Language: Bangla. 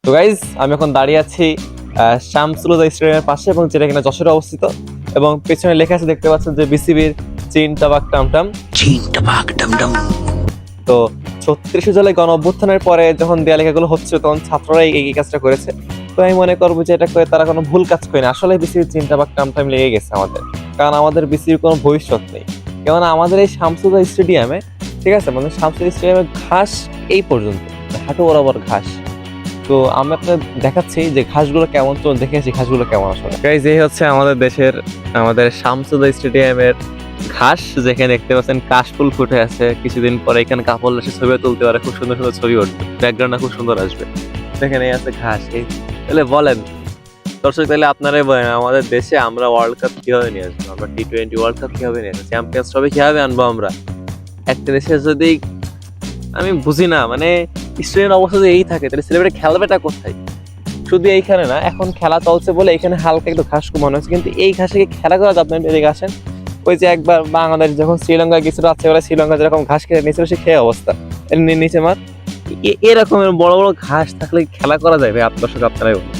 তো গাইজ আমি এখন দাঁড়িয়ে আছি শামসুল স্টেডিয়ামের পাশে, এবং যেটা কিনা যশোরে অবস্থিত, এবং পেছনে লেখা আছে দেখতে পাচ্ছেন যে বিসিবির চীন টাবাক টামটাম। তো 36 জুলাই গণ অভ্যুত্থানের পরে যখন দেয়া লেখাগুলো হচ্ছে তখন ছাত্ররাই এই কাজটা করেছে। তো আমি মনে করবো যে এটা করে তারা কোনো ভুল কাজ করে না, আসলে বিসিবির চীন টাবাক টামটাম লেগে গেছে আমাদের, কারণ আমাদের বিসিবির কোনো ভবিষ্যৎ নেই। কেননা আমাদের এই শামসুল স্টেডিয়ামে, ঠিক আছে, মানে শামসুল স্টেডিয়ামের ঘাস এই পর্যন্ত, হাঁটু বরাবর ঘাস। তো আমি আপনাদের দেখাচ্ছি যে ঘাসগুলো কেমন, তো দেখেছি ঘাসগুলো কেমন আসলে। গাইজ এই হচ্ছে আমাদের দেশের, আমাদের শামসুদা স্টেডিয়ামের ঘাস, যেখানে দেখতে পাচ্ছেন কাশফুল ফুটে আছে। কিছুদিন পরে এখানে কাপড় এসে ছবি তুলতে পারে, খুব সুন্দর সুন্দর ছবি উঠবে, ব্যাকগ্রাউন্ডটা খুব সুন্দর আসবে। দেখেন এই আছে ঘাস। এই তাহলে বলেন দর্শক, তাহলে আপনারাই বলেন আমাদের দেশে আমরা ওয়ার্ল্ড কাপ কিভাবে নিয়ে আসবো, আমরা টি-20 ওয়ার্ল্ড কাপ কিভাবে নিয়ে আসবো, চ্যাম্পিয়ন্স ট্রফি কিভাবে আনবো আমরা একটা দেশে? যদি আমি বুঝি না, মানে স্টুডেন্ট অবস্থা যদি এই থাকে তাহলে ছেলেমেয়েরা খেলবেটা কোথায়? শুধু এইখানে না, এখন খেলা চলছে বলে এখানে হালকা একটু ঘাস কমানো হচ্ছে, কিন্তু এই ঘাসে কি খেলা করা যাবে না? এদিকে আসেন, ওই যে একবার বাংলাদেশ যখন শ্রীলঙ্কা গেছিল, রাত্রেবেলা শ্রীলঙ্কা যেরকম ঘাস খেয়ে নিয়েছিল, সে খেয়ে অবস্থা নিচে মার। এরকমের বড় বড় ঘাস থাকলে খেলা করা যাবে? দর্শক আপনারাই বলুন।